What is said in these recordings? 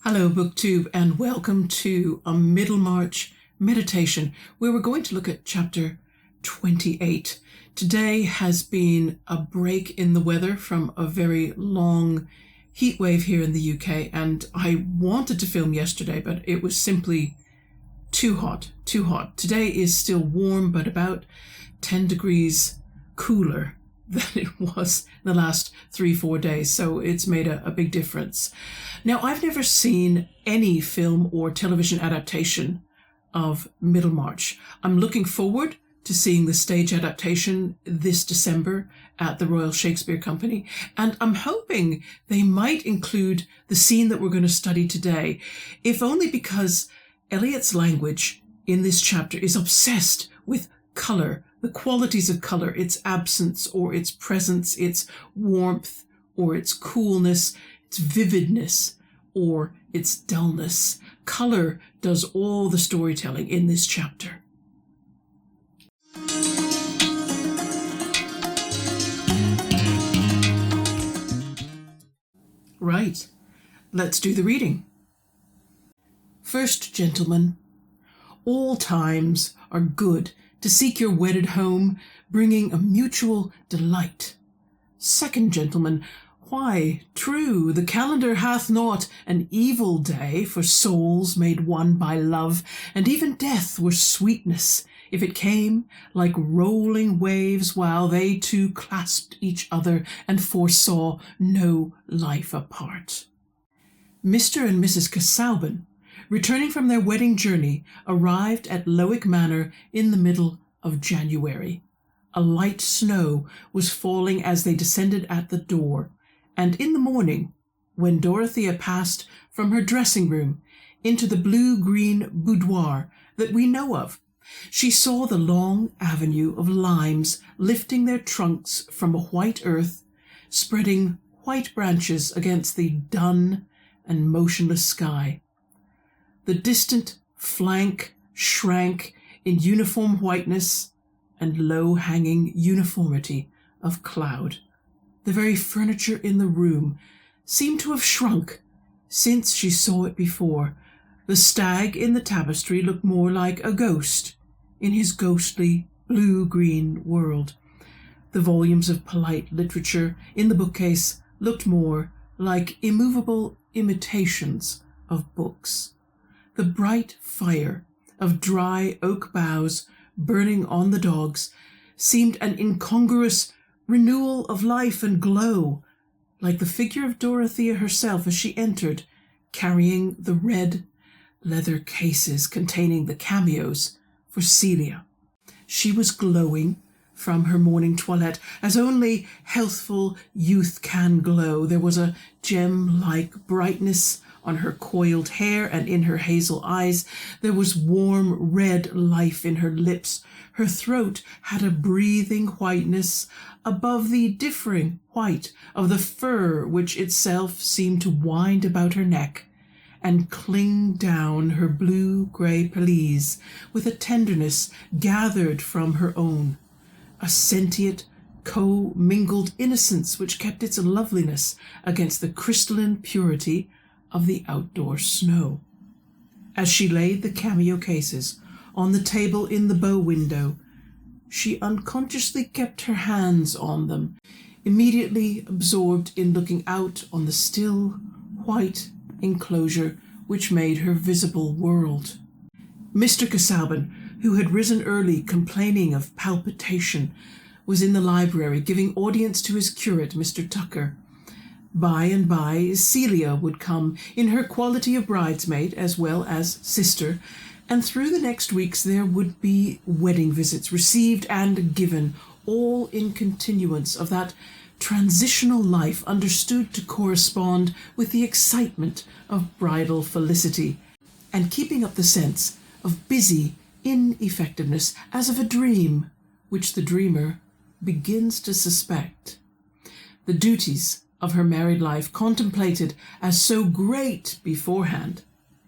Hello, BookTube, and welcome to a Middlemarch meditation where we're going to look at chapter 28. Today has been a break in the weather from a very long heat wave here in the UK, and I wanted to film yesterday, but it was simply too hot. Today is still warm, but about 10 degrees cooler than it was in the last 3-4 days, so it's made a big difference. Now, I've never seen any film or television adaptation of Middlemarch. I'm looking forward to seeing the stage adaptation this December at the Royal Shakespeare Company, and I'm hoping they might include the scene that we're going to study today, if only because Eliot's language in this chapter is obsessed with colour, the qualities of colour, its absence or its presence, its warmth or its coolness, its vividness or its dullness. Colour does all the storytelling in this chapter. Right, let's do the reading. First gentleman, all times are good to seek your wedded home, bringing a mutual delight. Second gentleman, why, true, the calendar hath not an evil day for souls made one by love, and even death were sweetness, if it came like rolling waves while they two clasped each other and foresaw no life apart. Mr. and Mrs. Casaubon, returning from their wedding journey, arrived at Lowick Manor in the middle of January. A light snow was falling as they descended at the door, and in the morning, when Dorothea passed from her dressing room into the blue-green boudoir that we know of, she saw the long avenue of limes lifting their trunks from a white earth, spreading white branches against the dun and motionless sky. The distant flank shrank in uniform whiteness and low-hanging uniformity of cloud. The very furniture in the room seemed to have shrunk since she saw it before. The stag in the tapestry looked more like a ghost in his ghostly blue-green world. The volumes of polite literature in the bookcase looked more like immovable imitations of books. The bright fire of dry oak boughs burning on the dogs seemed an incongruous renewal of life and glow, like the figure of Dorothea herself as she entered, carrying the red leather cases containing the cameos for Celia. She was glowing from her morning toilette as only healthful youth can glow. There was a gem-like brightness on her coiled hair and in her hazel eyes. There was warm red life in her lips. Her throat had a breathing whiteness above the differing white of the fur which itself seemed to wind about her neck and cling down her blue-grey pelisse with a tenderness gathered from her own, a sentient, co-mingled innocence which kept its loveliness against the crystalline purity of the outdoor snow. As she laid the cameo cases on the table in the bow window, she unconsciously kept her hands on them, immediately absorbed in looking out on the still, white enclosure which made her visible world. Mr. Casaubon, who had risen early complaining of palpitation, was in the library giving audience to his curate, Mr. Tucker. By and by, Celia would come in her quality of bridesmaid as well as sister, and through the next weeks there would be wedding visits received and given, all in continuance of that transitional life understood to correspond with the excitement of bridal felicity, and keeping up the sense of busy ineffectiveness as of a dream, which the dreamer begins to suspect. The duties of her married life, contemplated as so great beforehand,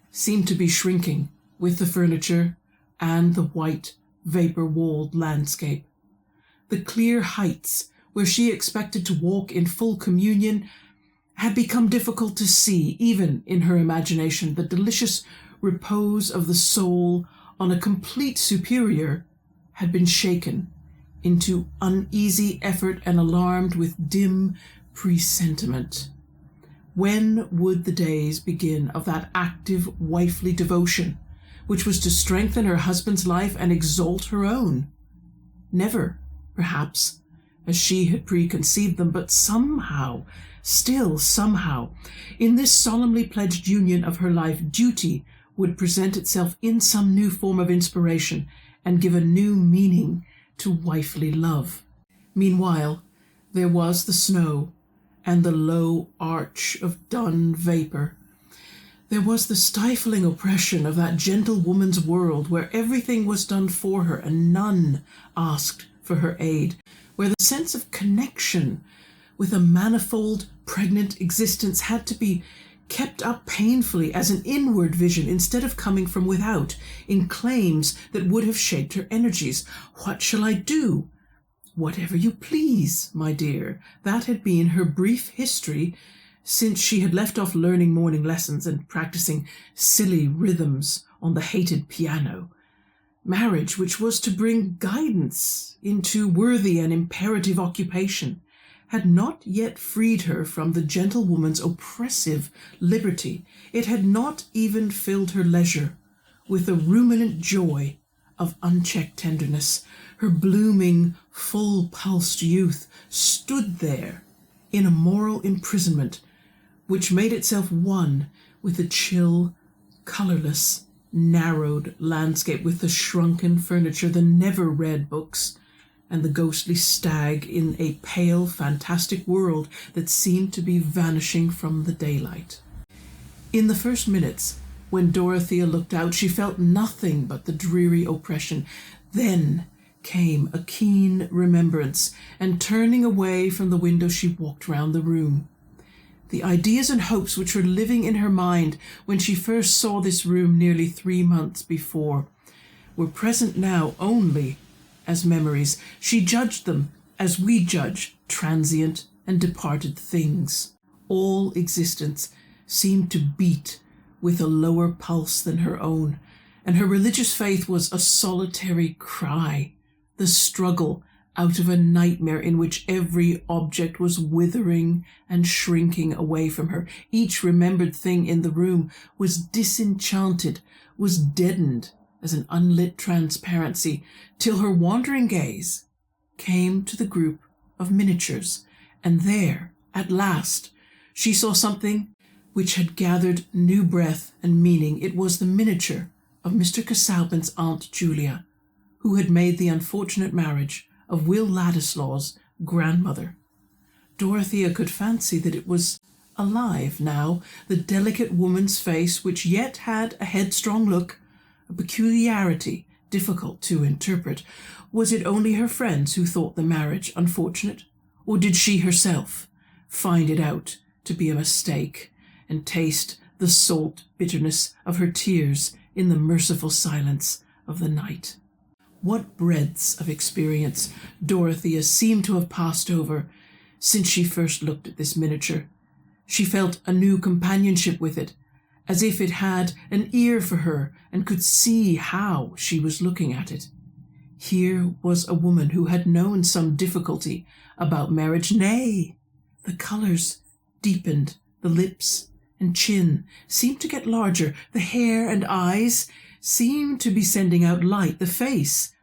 seemed to be shrinking with the furniture and the white, vapour-walled landscape. The clear heights where she expected to walk in full communion had become difficult to see, even in her imagination. The delicious repose of the soul on a complete superior had been shaken into uneasy effort and alarmed with dim presentiment. When would the days begin of that active wifely devotion which was to strengthen her husband's life and exalt her own? Never, perhaps, as she had preconceived them, but somehow, still somehow, in this solemnly pledged union of her life, duty would present itself in some new form of inspiration and give a new meaning to wifely love. Meanwhile, there was the snow and the low arch of dun vapour. There was the stifling oppression of that gentle woman's world where everything was done for her and none asked for her aid, where the sense of connection with a manifold, pregnant existence had to be kept up painfully as an inward vision instead of coming from without in claims that would have shaped her energies. What shall I do? Whatever you please, my dear. That had been her brief history since she had left off learning morning lessons and practicing silly rhythms on the hated piano. Marriage, which was to bring guidance into worthy and imperative occupation, had not yet freed her from the gentlewoman's oppressive liberty. It had not even filled her leisure with a ruminant joy of unchecked tenderness. Her blooming, full-pulsed youth stood there in a moral imprisonment which made itself one with the chill, colourless, narrowed landscape, with the shrunken furniture, the never-read books, and the ghostly stag in a pale, fantastic world that seemed to be vanishing from the daylight. In the first minutes, when Dorothea looked out, she felt nothing but the dreary oppression. Then came a keen remembrance, and turning away from the window, she walked round the room. The ideas and hopes which were living in her mind when she first saw this room nearly 3 months before were present now only as memories. She judged them as we judge transient and departed things. All existence seemed to beat with a lower pulse than her own, and her religious faith was a solitary cry, the struggle out of a nightmare in which every object was withering and shrinking away from her. Each remembered thing in the room was disenchanted, was deadened as an unlit transparency, till her wandering gaze came to the group of miniatures, and there, at last, she saw something which had gathered new breath and meaning. It was the miniature of Mr. Casaubon's Aunt Julia, who had made the unfortunate marriage of Will Ladislaw's grandmother. Dorothea could fancy that it was alive now, the delicate woman's face, which yet had a headstrong look, a peculiarity difficult to interpret. Was it only her friends who thought the marriage unfortunate, or did she herself find it out to be a mistake and taste the salt bitterness of her tears in the merciful silence of the night? What breadths of experience Dorothea seemed to have passed over since she first looked at this miniature. She felt a new companionship with it, as if it had an ear for her and could see how she was looking at it. Here was a woman who had known some difficulty about marriage. Nay, the colours deepened, the lips and chin seemed to get larger, the hair and eyes seemed to be sending out light, the face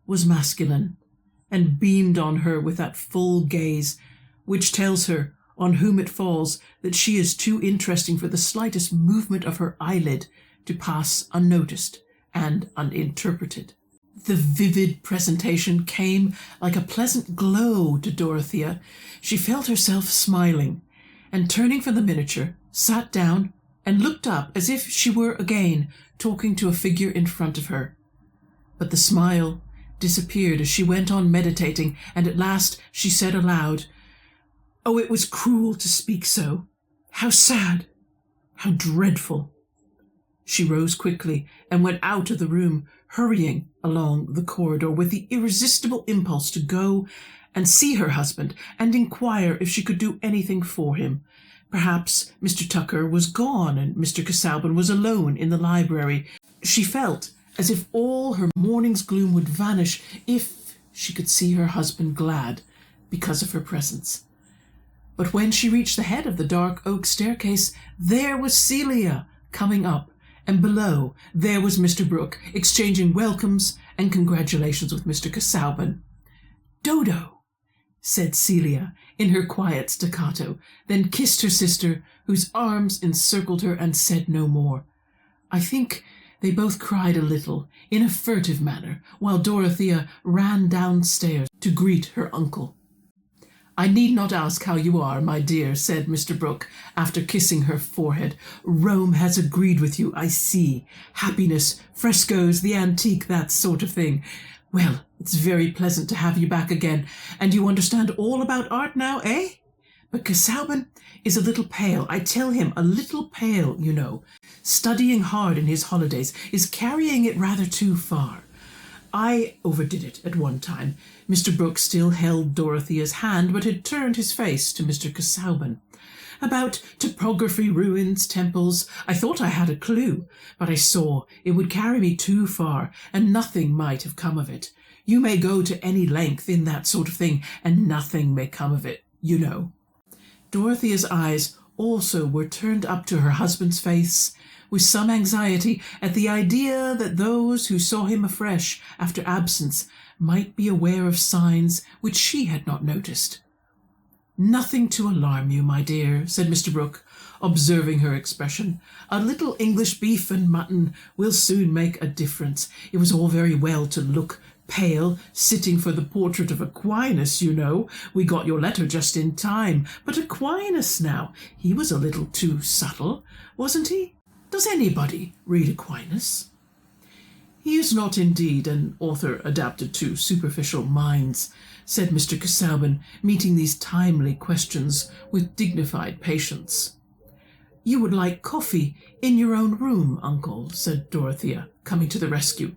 was masculine, and beamed on her with that full gaze which tells her, on whom it falls, that she is too interesting for the slightest movement of her eyelid to pass unnoticed and uninterpreted. The vivid presentation came like a pleasant glow to Dorothea. She felt herself smiling, and turning from the miniature, sat down and looked up as if she were again talking to a figure in front of her. But the smile disappeared as she went on meditating, and at last she said aloud, "Oh, it was cruel to speak so. How sad! How dreadful!" She rose quickly and went out of the room, hurrying along the corridor with the irresistible impulse to go and see her husband and inquire if she could do anything for him. Perhaps Mr. Tucker was gone and Mr. Casaubon was alone in the library. She felt as if all her morning's gloom would vanish if she could see her husband glad because of her presence. But when she reached the head of the dark oak staircase, there was Celia coming up, and below there was Mr. Brooke exchanging welcomes and congratulations with Mr. Casaubon. "Dodo," said Celia in her quiet staccato, then kissed her sister, whose arms encircled her, and said no more. I think they both cried a little, in a furtive manner, while Dorothea ran downstairs to greet her uncle. "I need not ask how you are, my dear," said Mr. Brooke, after kissing her forehead. "Rome has agreed with you, I see. Happiness, frescoes, the antique, that sort of thing. Well, it's very pleasant to have you back again, and you understand all about art now, eh? But Casaubon is a little pale. I tell him, a little pale, you know. Studying hard in his holidays is carrying it rather too far. I overdid it at one time." Mr. Brooke still held Dorothea's hand, but had turned his face to Mr. Casaubon. "About topography, ruins, temples, I thought I had a clue, but I saw it would carry me too far, and nothing might have come of it. You may go to any length in that sort of thing, and nothing may come of it, you know." Dorothea's eyes also were turned up to her husband's face, with some anxiety at the idea that those who saw him afresh after absence might be aware of signs which she had not noticed. "Nothing to alarm you, my dear," said Mr. Brooke, observing her expression. "A little English beef and mutton will soon make a difference. It was all very well to look pale, sitting for the portrait of Aquinas, you know. We got your letter just in time. But Aquinas, now, he was a little too subtle, wasn't he? Does anybody read Aquinas?" "He is not indeed an author adapted to superficial minds," said Mr. Casaubon, meeting these timely questions with dignified patience. "You would like coffee in your own room, uncle," said Dorothea, coming to the rescue.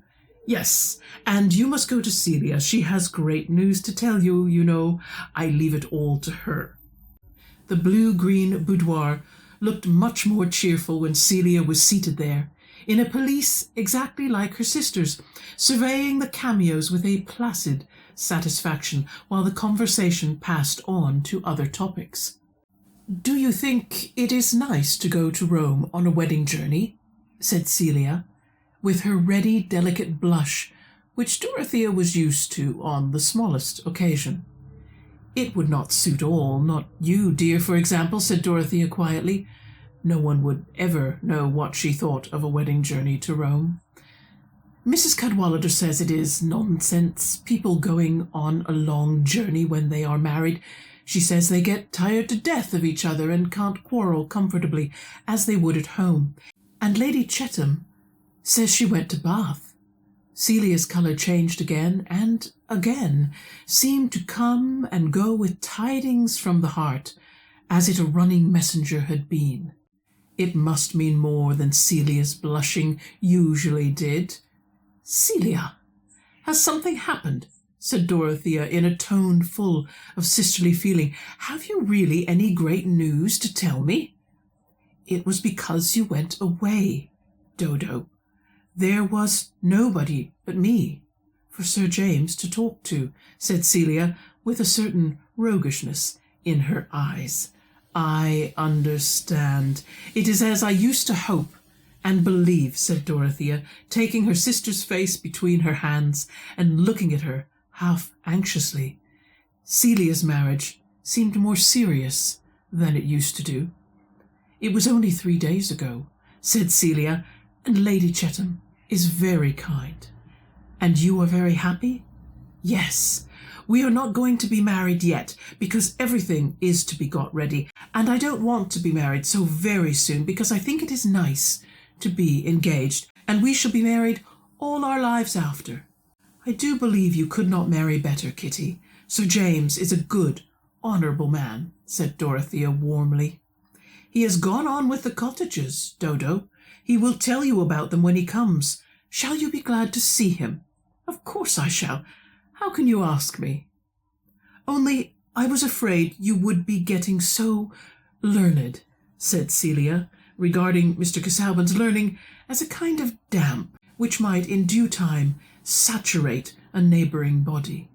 "Yes, and you must go to Celia. She has great news to tell you, you know. I leave it all to her." The blue-green boudoir looked much more cheerful when Celia was seated there, in a pelisse exactly like her sister's, surveying the cameos with a placid satisfaction while the conversation passed on to other topics. "Do you think it is nice to go to Rome on a wedding journey?" said Celia, with her ready, delicate blush, which Dorothea was used to on the smallest occasion. "It would not suit all, not you, dear, for example," said Dorothea quietly. No one would ever know what she thought of a wedding journey to Rome. "Mrs. Cadwallader says it is nonsense, people going on a long journey when they are married. She says they get tired to death of each other and can't quarrel comfortably as they would at home. And Lady Chetham says she went to Bath." Celia's colour changed again, and again seemed to come and go with tidings from the heart, as it a running messenger had been. It must mean more than Celia's blushing usually did. "Celia, has something happened?" said Dorothea in a tone full of sisterly feeling. "Have you really any great news to tell me?" "It was because you went away, Dodo. There was nobody but me for Sir James to talk to," said Celia, with a certain roguishness in her eyes. "I understand. It is as I used to hope and believe," said Dorothea, taking her sister's face between her hands and looking at her half anxiously. Celia's marriage seemed more serious than it used to do. "It was only 3 days ago," said Celia, "and Lady Chetham is very kind." "And you are very happy?" "Yes. We are not going to be married yet, because everything is to be got ready, and I don't want to be married so very soon, because I think it is nice to be engaged, and we shall be married all our lives after. I do believe you could not marry better, Kitty. Sir James is a good, honourable man," said Dorothea warmly. "He has gone on with the cottages, Dodo. He will tell you about them when he comes. Shall you be glad to see him?" "Of course I shall. How can you ask me?" "Only I was afraid you would be getting so learned said Celia, regarding Mr. Casaubon's learning as a kind of damp which might in due time saturate a neighbouring body.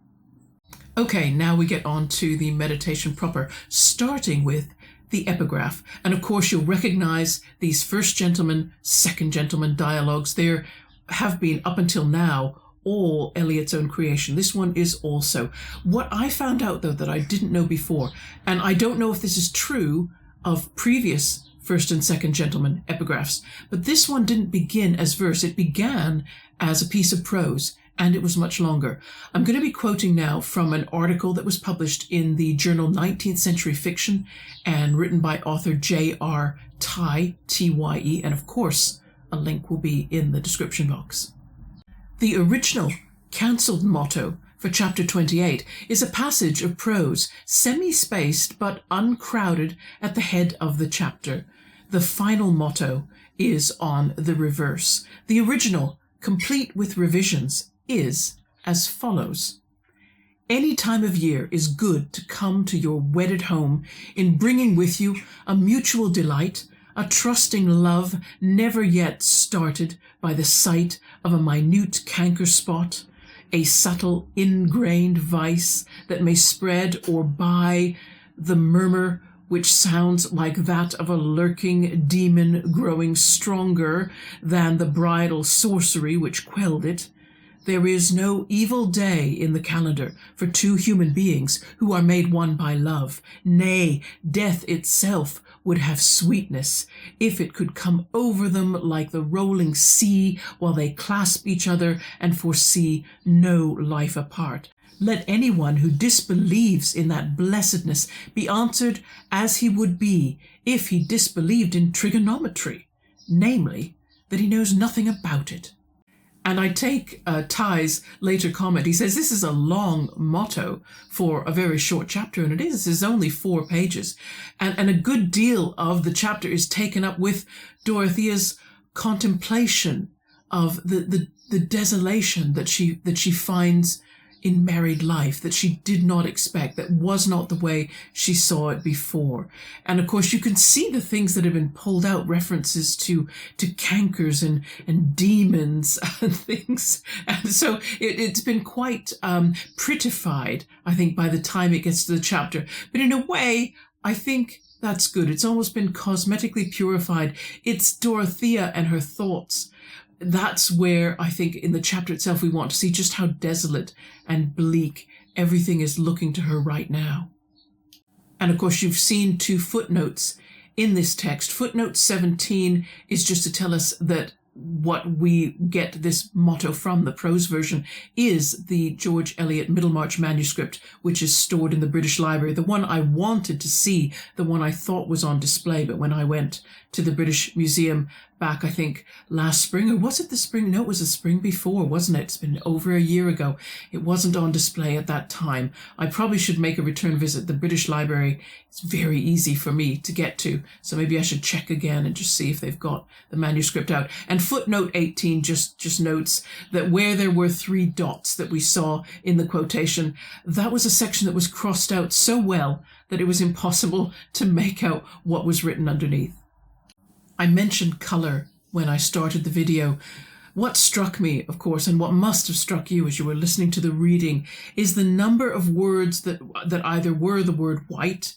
Okay, now we get on to the meditation proper, starting with the epigraph. And of course you'll recognize these first gentleman, second gentleman dialogues. There have been, up until now, all Eliot's own creation. This one is also. What I found out, though, that I didn't know before, and I don't know if this is true of previous first and second gentleman epigraphs, but this one didn't begin as verse. It began as a piece of prose, and it was much longer. I'm going to be quoting now from an article that was published in the journal 19th Century Fiction and written by author J.R. Tye, T-Y-E, and of course a link will be in the description box. The original cancelled motto for chapter 28 is a passage of prose, semi-spaced but uncrowded at the head of the chapter. The final motto is on the reverse. The original, complete with revisions, is as follows. Any time of year is good to come to your wedded home in bringing with you a mutual delight, a trusting love never yet started by the sight of a minute canker spot, a subtle ingrained vice that may spread or by the murmur which sounds like that of a lurking demon growing stronger than the bridal sorcery which quelled it. There is no evil day in the calendar for two human beings who are made one by love. Nay, death itself would have sweetness if it could come over them like the rolling sea while they clasp each other and foresee no life apart. Let anyone who disbelieves in that blessedness be answered as he would be if he disbelieved in trigonometry, namely, that he knows nothing about it. And I take Tye's later comment. He says this is a long motto for a very short chapter, and it is. It's only 4 pages. And a good deal of the chapter is taken up with Dorothea's contemplation of the desolation that she finds in married life, that she did not expect, that was not the way she saw it before. And of course you can see the things that have been pulled out, references to cankers and demons and things. And so it's been quite prettified, I think, by the time it gets to the chapter. But in a way, I think that's good. It's almost been cosmetically purified. It's Dorothea and her thoughts. That's where I think in the chapter itself we want to see just how desolate and bleak everything is looking to her right now. And of course you've seen 2 footnotes in this text. Footnote 17 is just to tell us that what we get this motto from, the prose version, is the George Eliot Middlemarch manuscript, which is stored in the British Library. The one I wanted to see, the one I thought was on display, but when I went to the British Museum back, I think, last spring, or was it the spring? No, it was the spring before, wasn't it? It's been over a year ago. It wasn't on display at that time. I probably should make a return visit. The British Library, it's very easy for me to get to, so maybe I should check again and just see if they've got the manuscript out. And footnote 18 just notes that where there were 3 dots that we saw in the quotation, that was a section that was crossed out so well that it was impossible to make out what was written underneath. I mentioned color when I started the video. What struck me, of course, and what must have struck you as you were listening to the reading, is the number of words that either were the word white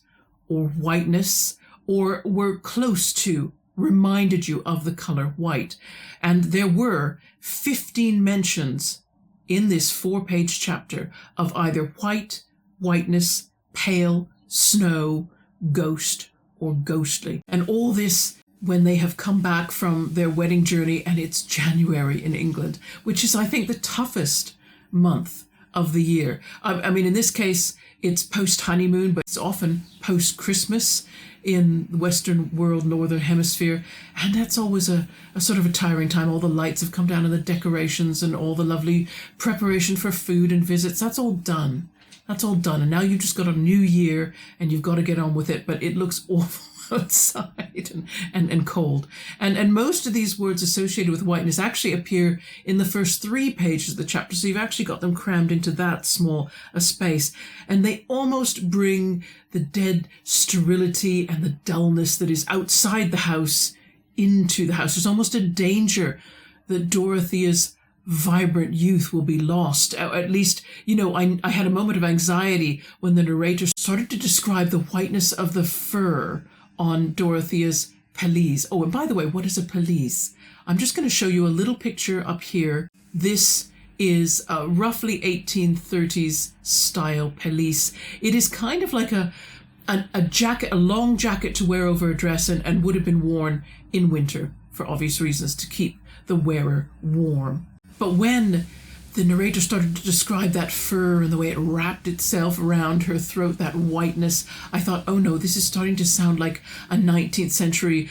or whiteness or were close to, reminded you of the color white. And there were 15 mentions in this 4-page chapter of either white, whiteness, pale, snow, ghost, or ghostly. And all this when they have come back from their wedding journey, and it's January in England, which is, I think, the toughest month of the year. I mean, in this case, it's post-honeymoon, but it's often post-Christmas in the Western world, Northern Hemisphere, and that's always a sort of a tiring time. All the lights have come down and the decorations and all the lovely preparation for food and visits, that's all done. That's all done, and now you've just got a new year and you've got to get on with it, but it looks awful. outside and cold. And most of these words associated with whiteness actually appear in the first 3 pages of the chapter, so you've actually got them crammed into that small a space. And they almost bring the dead sterility and the dullness that is outside the house into the house. There's almost a danger that Dorothea's vibrant youth will be lost. At least, I had a moment of anxiety when the narrator started to describe the whiteness of the fur on Dorothea's pelisse. Oh, and by the way, what is a pelisse? I'm just going to show you a little picture up here. This is a roughly 1830s style pelisse. It is kind of like a jacket, a long jacket to wear over a dress, and would have been worn in winter for obvious reasons, to keep the wearer warm. But when the narrator started to describe that fur and the way it wrapped itself around her throat, that whiteness, I thought, oh no, this is starting to sound like a 19th century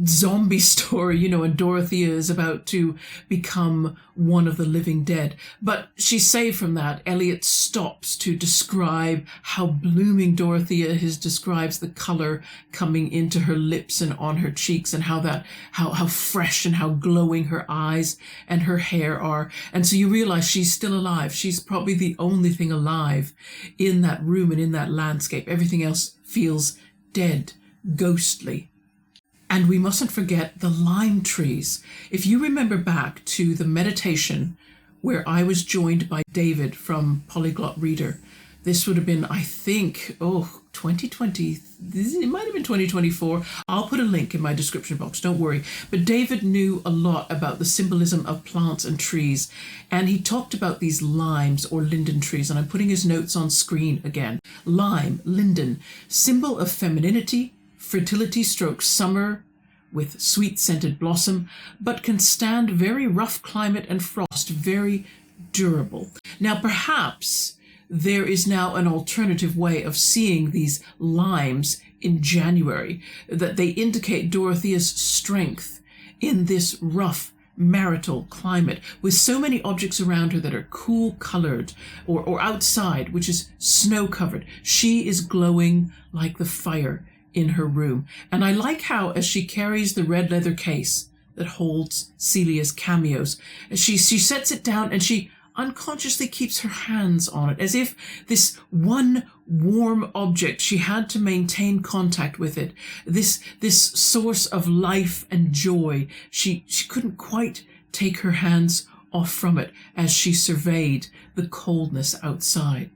zombie story, and Dorothea is about to become one of the living dead. But she's saved from that. Eliot stops to describe how blooming Dorothea describes the color coming into her lips and on her cheeks, and how fresh and how glowing her eyes and her hair are. And so you realize she's still alive. She's probably the only thing alive in that room and in that landscape. Everything else feels dead, ghostly. And we mustn't forget the lime trees. If you remember back to the meditation where I was joined by David from Polyglot Reader, this would have been, I think, 2020. It might have been 2024. I'll put a link in my description box, don't worry. But David knew a lot about the symbolism of plants and trees. And he talked about these limes or linden trees. And I'm putting his notes on screen again. Lime, linden, symbol of femininity, fertility stroke summer with sweet scented blossom, but can stand very rough climate and frost, very durable. Now perhaps there is now an alternative way of seeing these limes in January, that they indicate Dorothea's strength in this rough marital climate, with so many objects around her that are cool colored, or outside, which is snow covered. She is glowing like the fire in her room. And I like how, as she carries the red leather case that holds Celia's cameos, she sets it down and she unconsciously keeps her hands on it, as if this one warm object, she had to maintain contact with it, this source of life and joy. She couldn't quite take her hands off from it as she surveyed the coldness outside.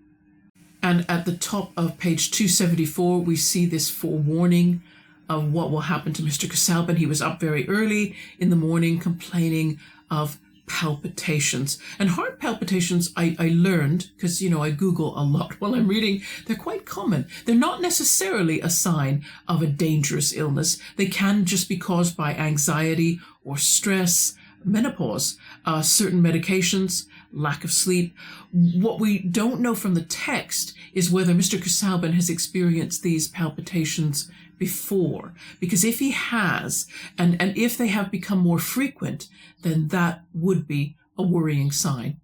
And at the top of page 274, we see this forewarning of what will happen to Mr. Casaubon. He was up very early in the morning complaining of palpitations. And heart palpitations, I learned, because, I Google a lot while I'm reading, they're quite common. They're not necessarily a sign of a dangerous illness. They can just be caused by anxiety or stress, menopause, certain medications, lack of sleep. What we don't know from the text is whether Mr. Casaubon has experienced these palpitations before, because if he has, and if they have become more frequent, then that would be a worrying sign.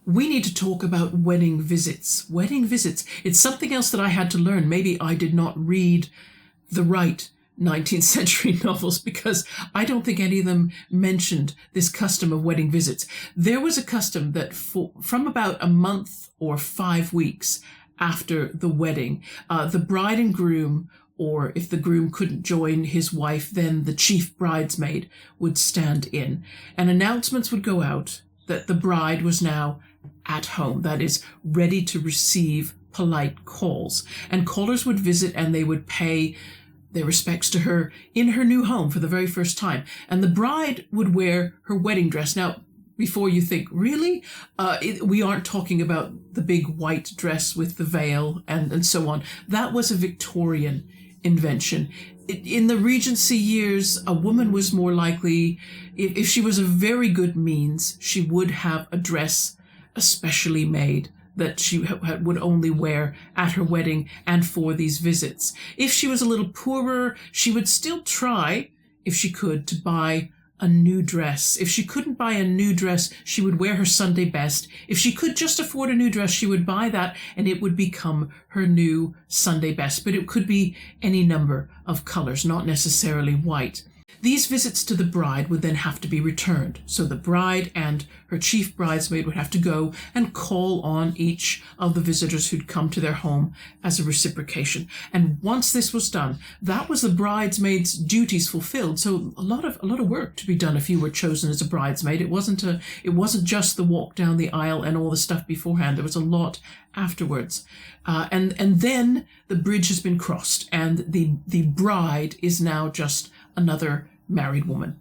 We need to talk about wedding visits. Wedding visits. It's something else that I had to learn. Maybe I did not read the right 19th century novels, because I don't think any of them mentioned this custom of wedding visits. There was a custom that from about a month or 5 weeks after the wedding, the bride and groom, or if the groom couldn't join his wife, then the chief bridesmaid would stand in, and announcements would go out that the bride was now at home, that is, ready to receive polite calls. And callers would visit and they would pay their respects to her in her new home for the very first time. And the bride would wear her wedding dress. Now, before you think, really? We aren't talking about the big white dress with the veil and so on. That was a Victorian invention. In the Regency years, a woman was more likely, if she was of very good means, she would have a dress especially made that she would only wear at her wedding and for these visits. If she was a little poorer, she would still try, if she could, to buy a new dress. If she couldn't buy a new dress, she would wear her Sunday best. If she could just afford a new dress, she would buy that and it would become her new Sunday best. But it could be any number of colors, not necessarily white. These visits to the bride would then have to be returned. So the bride and her chief bridesmaid would have to go and call on each of the visitors who'd come to their home as a reciprocation. And once this was done, that was the bridesmaid's duties fulfilled. So a lot of work to be done if you were chosen as a bridesmaid. It wasn't just the walk down the aisle and all the stuff beforehand. There was a lot afterwards. And then the bridge has been crossed and the bride is now just another married woman.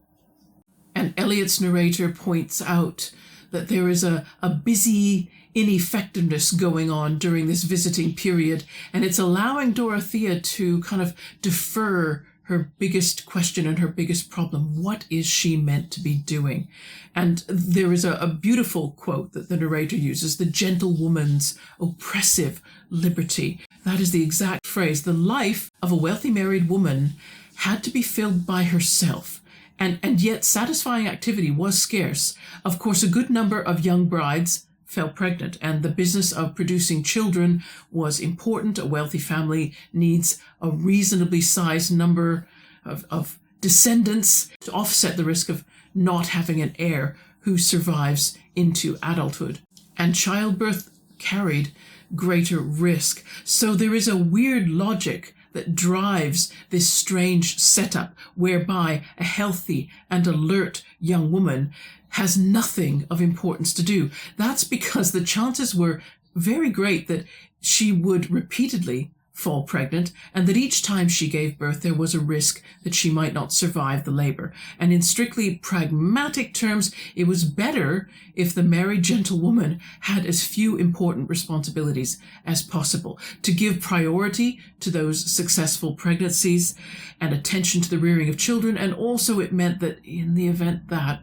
And Eliot's narrator points out that there is a busy ineffectiveness going on during this visiting period, and it's allowing Dorothea to kind of defer her biggest question and her biggest problem. What is she meant to be doing? And there is a beautiful quote that the narrator uses, the gentlewoman's oppressive liberty. That is the exact phrase. The life of a wealthy married woman had to be filled by herself, and yet satisfying activity was scarce. Of course, a good number of young brides fell pregnant, and the business of producing children was important. A wealthy family needs a reasonably sized number of descendants to offset the risk of not having an heir who survives into adulthood. And childbirth carried greater risk. So there is a weird logic that drives this strange setup whereby a healthy and alert young woman has nothing of importance to do. That's because the chances were very great that she would repeatedly fall pregnant, and that each time she gave birth there was a risk that she might not survive the labor. And in strictly pragmatic terms, it was better if the married gentlewoman had as few important responsibilities as possible, to give priority to those successful pregnancies and attention to the rearing of children. And also it meant that in the event that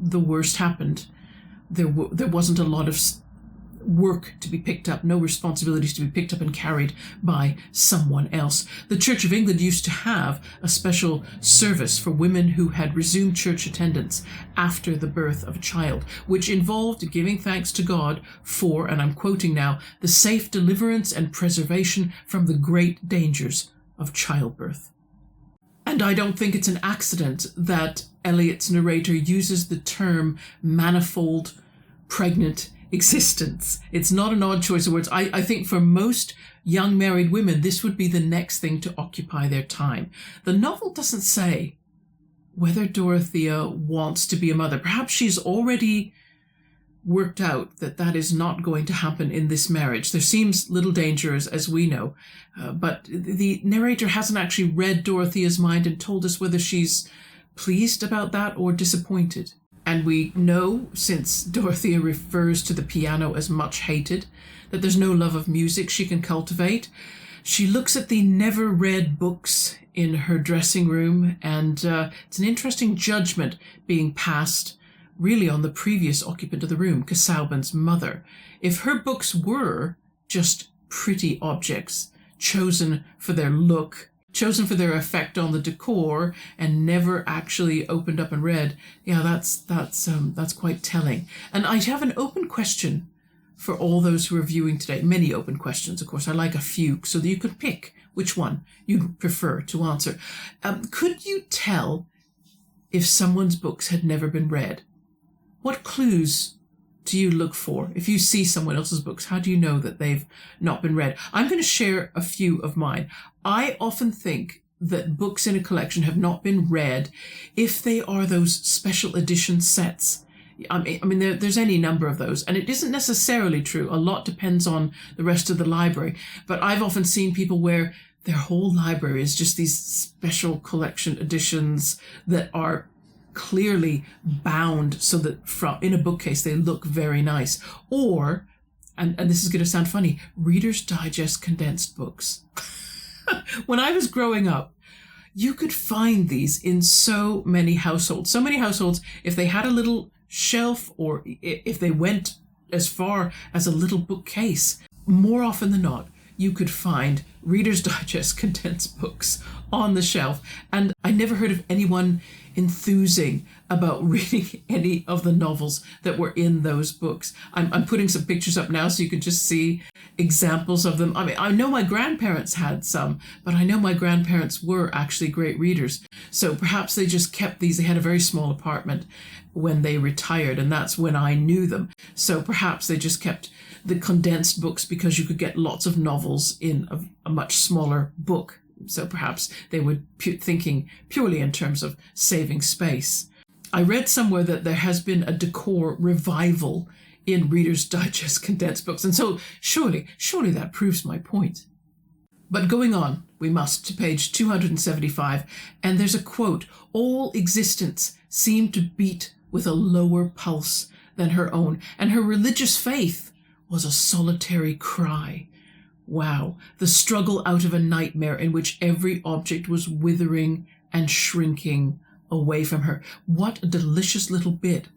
the worst happened, there wasn't a lot of work to be picked up, no responsibilities to be picked up and carried by someone else. The Church of England used to have a special service for women who had resumed church attendance after the birth of a child, which involved giving thanks to God for, and I'm quoting now, the safe deliverance and preservation from the great dangers of childbirth. And I don't think it's an accident that Eliot's narrator uses the term manifold pregnant existence. It's not an odd choice of words. I think for most young married women, this would be the next thing to occupy their time. The novel doesn't say whether Dorothea wants to be a mother. Perhaps she's already worked out that that is not going to happen in this marriage. There seems little danger, as we know, but the narrator hasn't actually read Dorothea's mind and told us whether she's pleased about that or disappointed. And we know, since Dorothea refers to the piano as much hated, that there's no love of music she can cultivate. She looks at the never-read books in her dressing room, and it's an interesting judgment being passed really on the previous occupant of the room, Casaubon's mother. If her books were just pretty objects, chosen for their look, chosen for their effect on the decor, and never actually opened up and read, yeah, that's quite telling. And I have an open question for all those who are viewing today. Many open questions, of course. I like a few, so that you could pick which one you'd prefer to answer. Could you tell if someone's books had never been read? What clues do you look for? If you see someone else's books, how do you know that they've not been read? I'm going to share a few of mine. I often think that books in a collection have not been read if they are those special edition sets. I mean, there's any number of those, and it isn't necessarily true. A lot depends on the rest of the library. But I've often seen people where their whole library is just these special collection editions that are clearly bound so that in a bookcase they look very nice. Or, and this is going to sound funny, Readers Digest Condensed Books. When I was growing up, you could find these in so many households. So many households, if they had a little shelf or if they went as far as a little bookcase, more often than not, you could find Reader's Digest Condensed Books on the shelf. And I never heard of anyone enthusing about reading any of the novels that were in those books. I'm putting some pictures up now so you can just see examples of them. I mean, I know my grandparents had some, but I know my grandparents were actually great readers. So perhaps they just kept these. They had a very small apartment when they retired, and that's when I knew them. So perhaps they just kept the condensed books because you could get lots of novels in a much smaller book. So perhaps they were thinking purely in terms of saving space. I read somewhere that there has been a decor revival in Readers Digest Condensed Books, and so surely that proves my point. But going on, we must, to page 275, and there's a quote, "All existence seemed to beat with a lower pulse than her own, and her religious faith was a solitary cry." Wow, the struggle out of a nightmare in which every object was withering and shrinking away from her. What a delicious little bit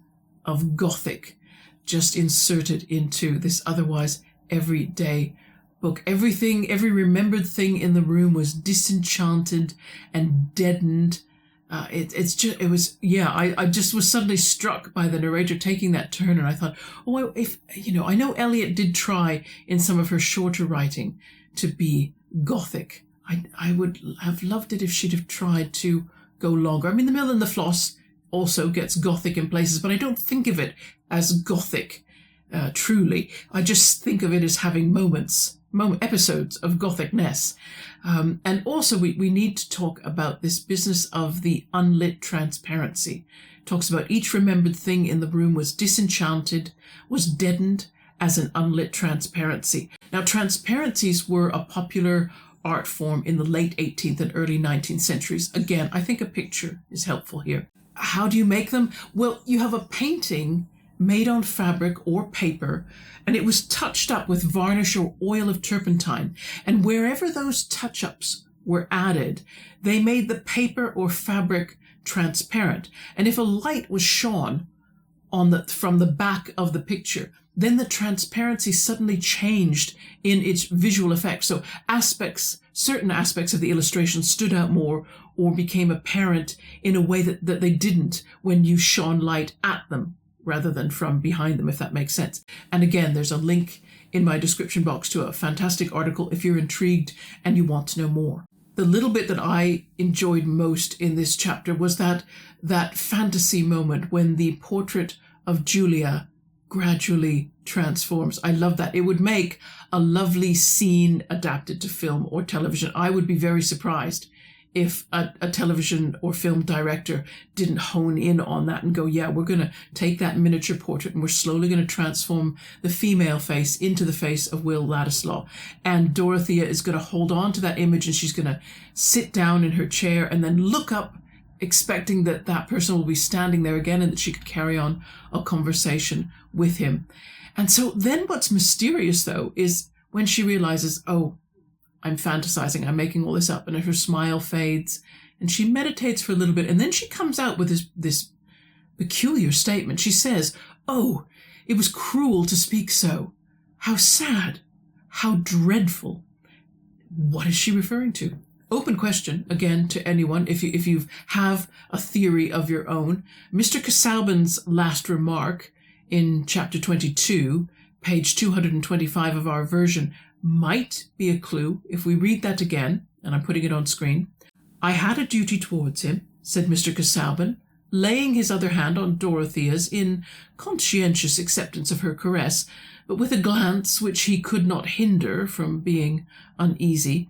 of Gothic just inserted into this otherwise everyday book. Everything, every remembered thing in the room was disenchanted and deadened. I just was suddenly struck by the narrator taking that turn, and I thought, I know Eliot did try in some of her shorter writing to be Gothic. I would have loved it if she'd have tried to go longer. I mean, The Mill and the Floss also gets Gothic in places, but I don't think of it as Gothic, truly. I just think of it as having episodes of Gothicness. And also we need to talk about this business of the unlit transparency. It talks about each remembered thing in the room was disenchanted, was deadened as an unlit transparency. Now, transparencies were a popular art form in the late 18th and early 19th centuries. Again, I think a picture is helpful here. How do you make them? Well, you have a painting made on fabric or paper, and it was touched up with varnish or oil of turpentine. And wherever those touch-ups were added, they made the paper or fabric transparent. And if a light was shone from the back of the picture, then the transparency suddenly changed in its visual effect. So certain aspects of the illustration stood out more or became apparent in a way that they didn't when you shone light at them, rather than from behind them, if that makes sense. And again, there's a link in my description box to a fantastic article if you're intrigued and you want to know more. The little bit that I enjoyed most in this chapter was that fantasy moment when the portrait of Julia gradually transforms. I love that. It would make a lovely scene adapted to film or television. I would be very surprised if a television or film director didn't hone in on that and go, yeah, we're going to take that miniature portrait and we're slowly going to transform the female face into the face of Will Ladislaw. And Dorothea is going to hold on to that image, and she's going to sit down in her chair and then look up, expecting that person will be standing there again and that she could carry on a conversation with him. And so then what's mysterious, though, is when she realizes, oh, I'm fantasizing, I'm making all this up, and her smile fades, and she meditates for a little bit, and then she comes out with this peculiar statement. She says, "Oh, it was cruel to speak so. How sad, how dreadful." What is she referring to? Open question, again, to anyone, if you have a theory of your own. Mr. Casaubon's last remark in chapter 22, page 225 of our version, might be a clue if we read that again, and I'm putting it on screen. "I had a duty towards him," said Mr. Casaubon, laying his other hand on Dorothea's in conscientious acceptance of her caress, but with a glance which he could not hinder from being uneasy.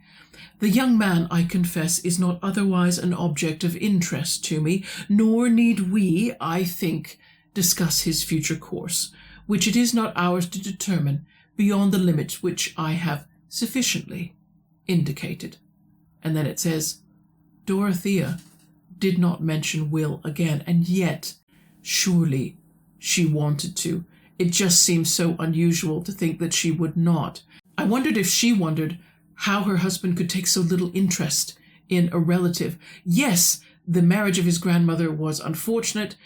"The young man, I confess, is not otherwise an object of interest to me, nor need we, I think, discuss his future course, which it is not ours to determine, beyond the limits which I have sufficiently indicated." And then it says, Dorothea did not mention Will again, and yet surely she wanted to. It just seems so unusual to think that she would not. I wondered if she wondered how her husband could take so little interest in a relative. Yes, the marriage of his grandmother was unfortunate,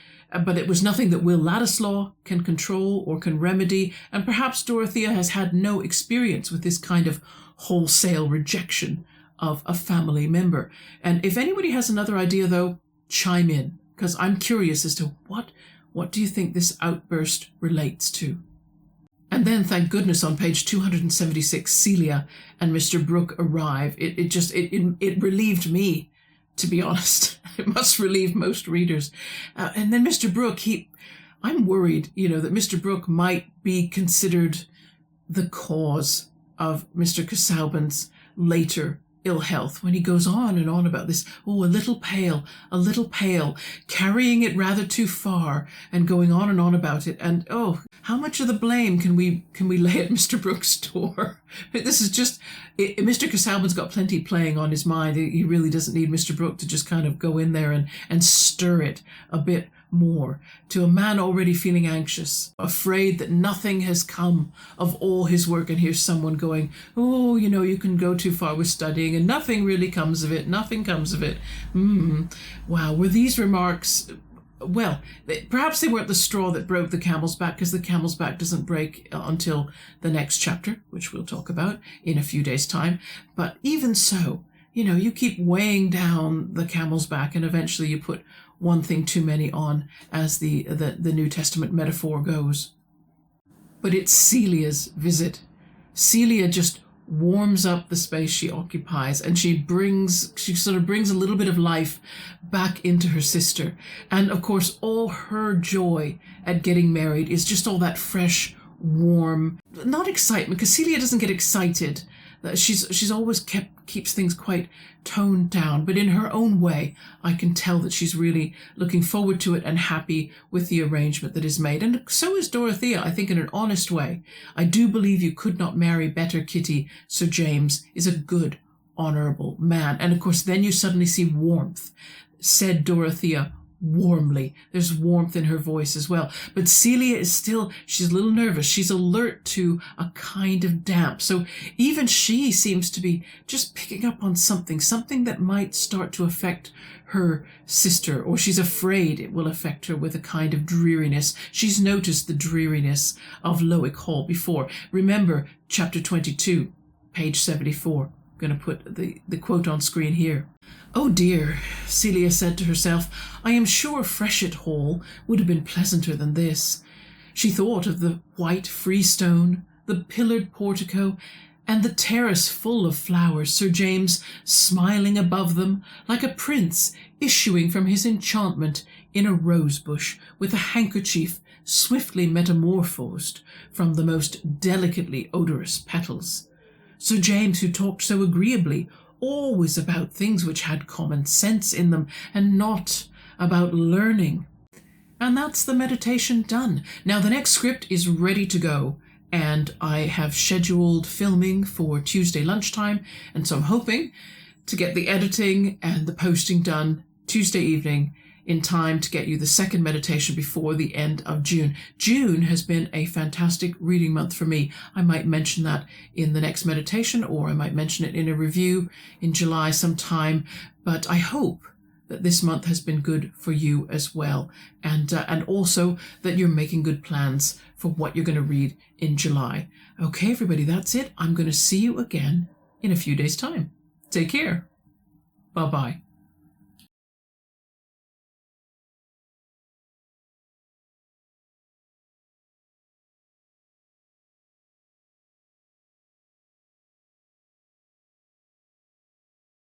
but it was nothing that Will Ladislaw can control or can remedy, and perhaps Dorothea has had no experience with this kind of wholesale rejection of a family member. And if anybody has another idea, though, chime in, because I'm curious as to what do you think this outburst relates to? And then, thank goodness, on page 276, Celia and Mr. Brooke arrive. It relieved me, to be honest. It must relieve most readers. And then Mr. Brooke, I'm worried, that Mr. Brooke might be considered the cause of Mr. Casaubon's later ill health, when he goes on and on about this, a little pale, carrying it rather too far, and going on and on about it. And how much of the blame can we lay at Mr. Brooke's door? This is just Mr. Casaubon's got plenty playing on his mind. He really doesn't need Mr. Brooke to just kind of go in there and stir it a bit more. To a man already feeling anxious, afraid that nothing has come of all his work, and here's someone going, you can go too far with studying and nothing really comes of it, Wow, were these remarks, well, perhaps they weren't the straw that broke the camel's back, because the camel's back doesn't break until the next chapter, which we'll talk about in a few days' time. But even so, you keep weighing down the camel's back, and eventually you put one thing too many on, as the New Testament metaphor goes. But it's Celia's visit. Celia just warms up the space she occupies, and she sort of brings a little bit of life back into her sister. And of course, all her joy at getting married is just all that fresh, warm, not excitement, because Celia doesn't get excited. She's always keeps things quite toned down, but in her own way, I can tell that she's really looking forward to it and happy with the arrangement that is made. And so is Dorothea, I think, in an honest way. I do believe you could not marry better, Kitty. Sir James is a good, honourable man. And of course, then you suddenly see warmth, said Dorothea warmly. There's warmth in her voice as well. But Celia is she's a little nervous. She's alert to a kind of damp. So even she seems to be just picking up on something that might start to affect her sister, or she's afraid it will affect her with a kind of dreariness. She's noticed the dreariness of Lowick Hall before. Remember, chapter 22, page 74. I'm going to put the quote on screen here. "Oh dear," Celia said to herself, "I am sure Freshitt Hall would have been pleasanter than this." She thought of the white freestone, the pillared portico, and the terrace full of flowers, Sir James smiling above them like a prince issuing from his enchantment in a rose bush, with a handkerchief swiftly metamorphosed from the most delicately odorous petals. Sir James, who talked so agreeably, always about things which had common sense in them, and not about learning. And that's the meditation done. Now the next script is ready to go, and I have scheduled filming for Tuesday lunchtime, and so I'm hoping to get the editing and the posting done Tuesday evening in time to get you the second meditation before the end of June. June has been a fantastic reading month for me. I might mention that in the next meditation, or I might mention it in a review in July sometime, but I hope that this month has been good for you as well, and also that you're making good plans for what you're going to read in July. Okay, everybody, that's it. I'm going to see you again in a few days' time. Take care. Bye-bye.